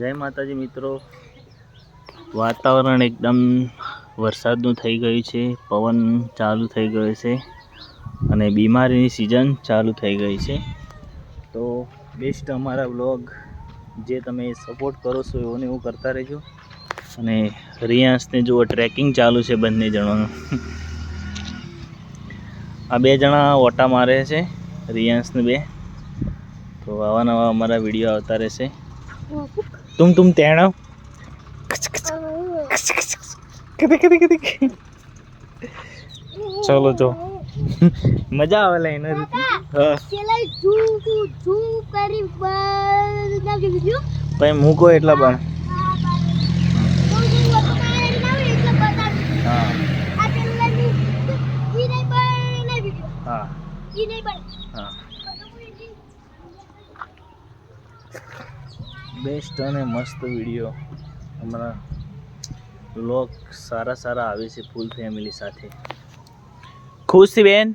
જય માતાજી મિત્રો, વાતાવરણ એકદમ વરસાદનું થઈ ગયું છે, પવન ચાલુ થઈ ગયો છે અને બીમારીની સિઝન ચાલુ થઈ ગઈ છે. તો બેસ્ટ અમારા વ્લોગ જે તમે સપોર્ટ કરો છો એઓને એવું કરતા રહેજો. અને રિયાંશને જુઓ ટ્રેકિંગ ચાલુ છે બંને જણાનું. આ બે જણા ઓટા મારે છે, રિયાંશને બે. તો આવા નવા અમારા વિડીયો આવતા રહેશે. तुम तैरो चलो जो मजा આવે લઈને ભાઈ મૂકો એટલા પણ હા બેસ્ટ અને મસ્ત વિડીયો અમારા વ્લોગ સારા આવે છે ફૂલ ફેમિલી સાથે. ખુશ બેન,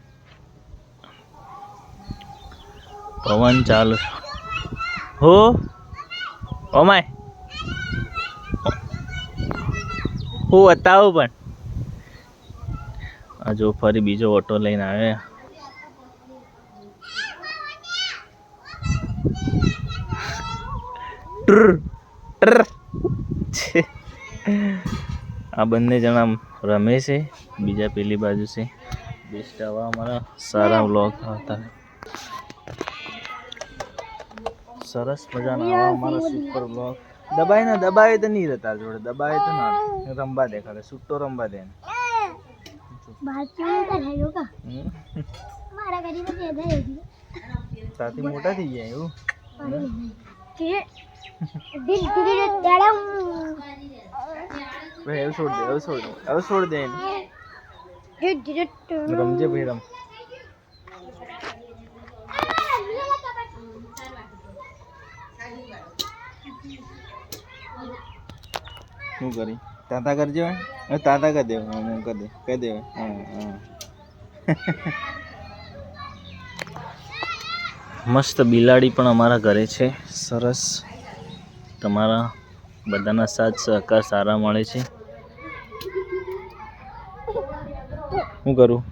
પવન ચાલુ હો ઓમાય હું બતાવું પણ આ જો ફરી બીજો ઓટો લઈને આવે. આ બંને જણા રમે છે, બીજા પેલી બાજુ છે. બેસ્ટ આવા અમારા સારા વ્લોગ આવતા સરસ મજાના આવા અમારા સુપર વ્લોગ. દબાય તો નહીં રહેતા જોડે, દબાય તો ના રમવા દે, ખાલી છૂટો રમવા દે. સાથી મોટા થઈ ગયા એવું ભાઈ, હવે છોડ દે રમજે ભાઈ, રમ. શું કરી તાતા કરજો, તાતા કરી દે, હું કરી દે, કહી દે. મસ્ત બિલાડી પણ અમારા ઘરે છે. સરસ, તમારા બધાના સાથ સહકાર સારા મળે છે. શું કરું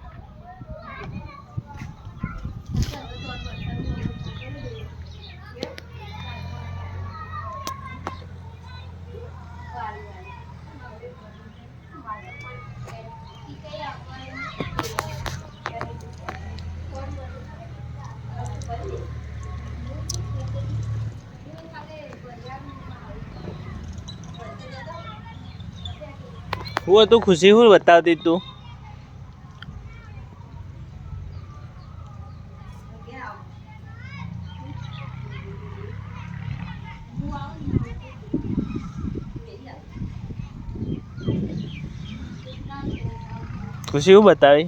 હું હતું ખુશી, હું બતાવતી તું? ખુશી હું બતાવી?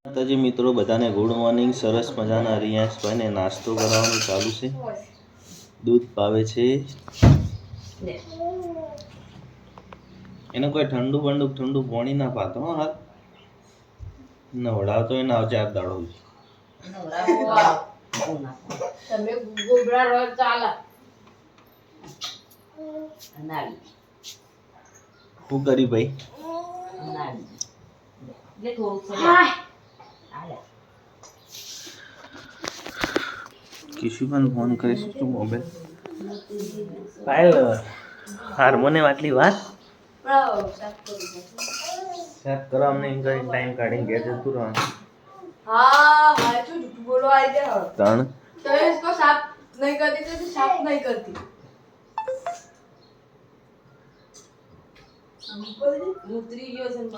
માતાજી મિત્રો, બધાને ગુડ મોર્નિંગ. સરસ મજાના રિયાંશભાઈને નાસ્તો કરાવવાનું ચાલુ છે. દૂધ પાવે છે. એને કોઈ ઠંડુ પાણી ના પાતો હાલ નવડાવતો એને આવ 4 દાડો તમે ગોબરા રોજ ચાલા હું કરી ભાઈ કિશુ પણ ફોન કરીશ તું મોબાઈલ ફાઇલ હાર્મોનિયમ આટલી વાત સાફ કરો અમને ટાઈમ કાઢીને ઘેર જતું રહેવાનું. हाँ जो झूठ बोलो आई दे तण तो इसको साफ नहीं करती तो साफ नहीं करती.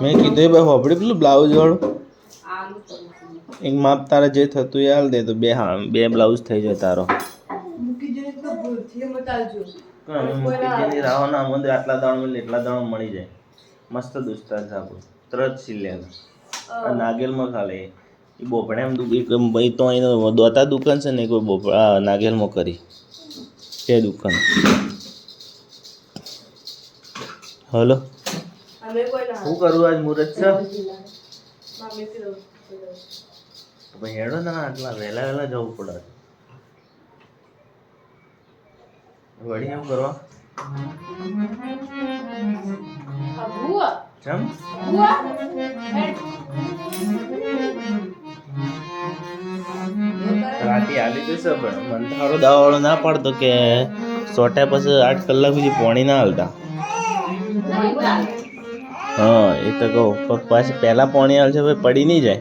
મેં કીધું ભાઈ હોબડી પેલું બ્લાઉઝ વાળું એક માપ તારે જે થતું એ હાલ દે તો બે બ્લાઉઝ થઈ જાય તારો. મૂકી દે તો ભૂલથી મતાલજો મૂકી દે રાહો ના મને આટલા દાણ એટલા દાણ મળી જાય. મસ્ત દોસ્તાર છે આપણું, તરત સિલે નાગેલમાં ખાલે એ બોપડે એમ ભાઈ તો અહીં દોતા દુકાન છે ને કોઈ બોપડા નાગેલમાં કરી તે દુકાન. હલો શું કરું આજ મુહૂર્ત છે ભાઈ હેડો ને આટલા વહેલા જવું પડે. વળી એમ કરવા ચમ રાતી આલી દેશે પણ મને થારો દાવાળો ના પડતો કે સોટા પછી 8 કલાક સુધી પાણી ના હાલતા હા એ તો કહું પણ પાછી પહેલા પાણી હાલશે પછી પડી નહીં જાય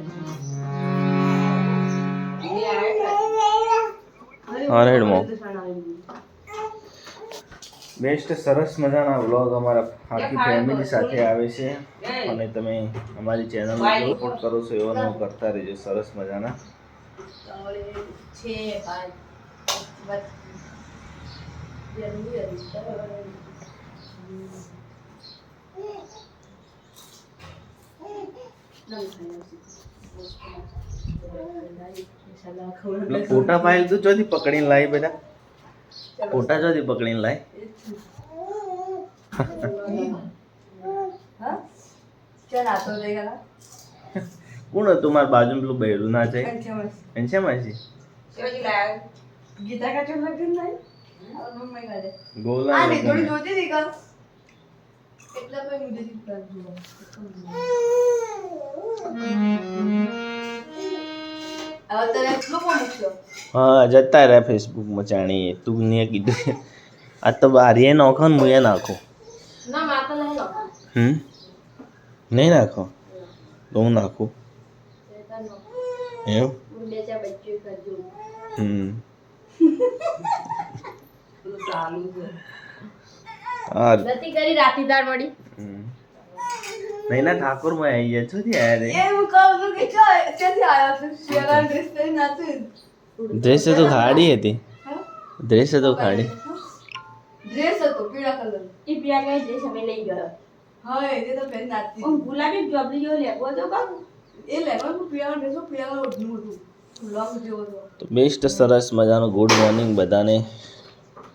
હરેડમાં બેસ્ટ સરસ મજાના વ્લોગ અમારા આખી ફેમિલી સાથે આવે છે અને તમે અમારી ચેનલ સપોર્ટ કરો છો એવો ન કરતા રહેજો સરસ મજાના ફોટા ફાઇલ તો ચોથી પકડીને લાવી બધા ફોટા ચોથી પકડીને લાવી કોણ હતું મારા બાજુ પેલું બૈરું ના છે ઘનશ્યામ છે ગોલા હા જતા રહ્યા ફેસબુકમાં જાણીએ તું ને કીધું આ તો બારીએ નાખો ને હું એ નાખો નહીં નાખો તો હું નાખું એમ નહીં ના ઠાકોર માં આવી ગયા છો ડ્રેસ તો ખાડી હતી ડ્રેસ તો ખાડી ડ્રેસ હતો પીળા કલર ઈ પીળા કલર ડ્રેસ અમે લઈ ગયો હા એ તો પેન નાતી ઓ ગુલાબી જોબલી જો લેવો તો કા એ લેવો પીળા ડ્રેસ પીળા કલર ઓઢનું હતું લોંગ જેવો હતો તો બેસ્ટ સરસ મજાનો ગુડ મોર્નિંગ બધાને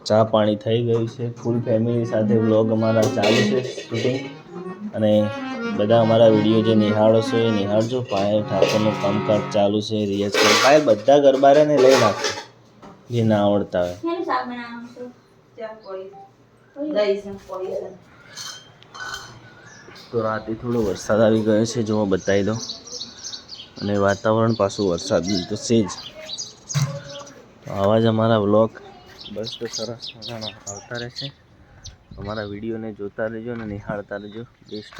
ચા પાણી થઈ ગયું છે ફૂલ ફેમિલી સાથે વ્લોગ અમારા ચાલુ છે શૂટિંગ અને બધા અમારા વિડીયો જે નિહાળો છો એ નિહાળજો પાયલ ઠાકોરનું કામકાજ ચાલુ છે રિયાઝ કરે પાયલ બધા ગરબારાને લઈ નાખશે જે ના આવડતા હોય તો રાતે થોડો વરસાદ આવી ગયો છે જો બતાવી દો અને વાતાવરણ પાછું વરસાદનું તો છે જ તો આવા જ અમારા વ્લોગ બસ તો સરસ મજાના આવતા રહેશે અમારા વિડીયોને જોતા રહેજો અને નિહાળતા રહેજો બેસ્ટ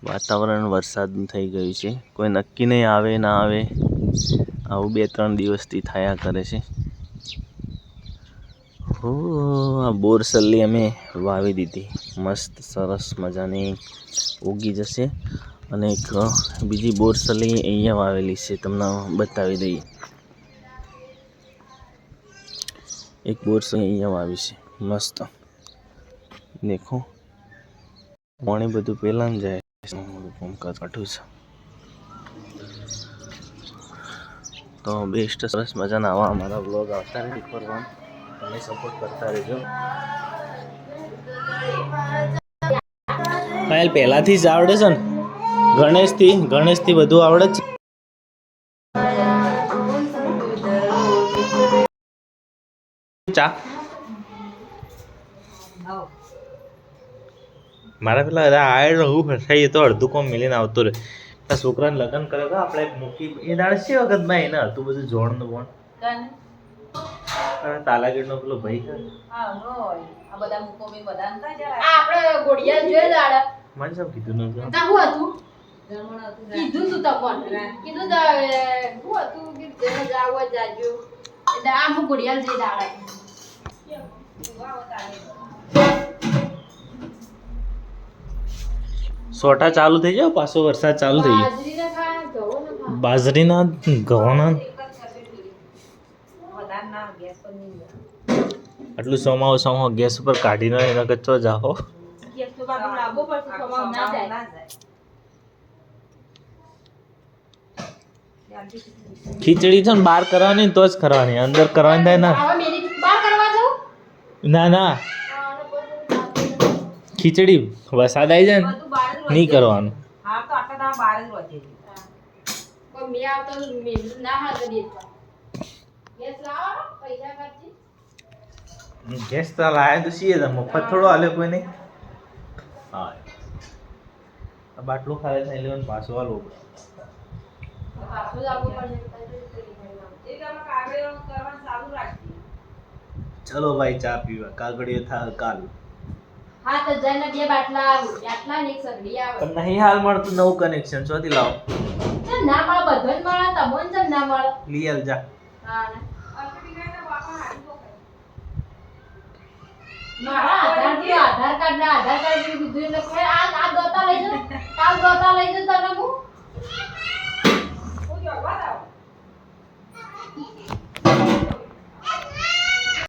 વાતાવરણ વરસાદનું થઈ ગયું છે કોઈ નક્કી નહીં આવે ના આવે આવું 2-3 દિવસથી થયા કરે છે હો આ બોરસલ્લી અમે વાવી દીધી મસ્ત સરસ મજાની ઉગી જશે અને એક બીજી બોરસલ્લી અહીંયા વાવેલી છે તમને બતાવી દઈએ એક બોરસલ્લી અહીંયા વાવી છે મસ્ત દેખો પાણી બધું પહેલાં જાય કામકાજ કાઢું છે તો બેસ્ટ સરસ મજાના આવા અમારા વ્લોગ આવતા રહે ફરવાનું તમે સપોર્ટ કરતા રહેજો પાયલ પહેલાથી જ આવડે છે ને ગણેશથી બધું આવડે છે ચા મારા પેલા આયર રહું ફસાઈએ તો અડધું કોમ મિલીને આવતો રહે છોકરાને લગ્ન કરે તો આપણે મૂકી એ દાડ છે વખત ભાઈ એને હતું બધું જોડનું પણ તાલાગીરનો પેલો ભાઈ કરે આ બધા મુકો મે બધા નતા જરા આપણે ગોડિયા જોઈ દાડા મને સબ કીધું નતું તા હું હતું કીધું તું તપન કીધું તા હું હતું કે જેને જાવ જાજો એટલે આ હું ગોડિયા જોઈ દાડા સોટા ચાલુ થઈ જાવ પાછો વરસાદ ચાલુ થઈ ગયો બાજરીના ઘઉંના આટલું સોમાવો ગેસ ઉપર કાઢીને એના કચ્ચો જાઓ ખીચડી છે ને બહાર કરવાની તો જ કરવાની અંદર કરવાની થાય ના ના ખીચડી વરસાદ આવી જાય ને નહીં કરવાનું ગેસ તો લાયા તો છીએ જ મફત થોડો હાલે કોઈ નહીં હા આ બાટલો ખાલે થઈ લેવાનું પાછું હાલો પાછું જ આવવું પડશે એક આમાં કાગળિયો કરવાનું ચાલુ રાખી ચલો ભાઈ ચા પીવા કાગળિયો થા કાલ હા તો જઈને બે બાટલા આટલા ને એક સગડી આવે પણ નહીં હાલ મળતું નવું કનેક્શન શોધી લાવો તો ના મળે બધું જ મળે તમોન જ ના મળે લઈ આલ જા હા ને મારા આધાર કાર્ડ ને આધાર કાર્ડ કીધું એટલે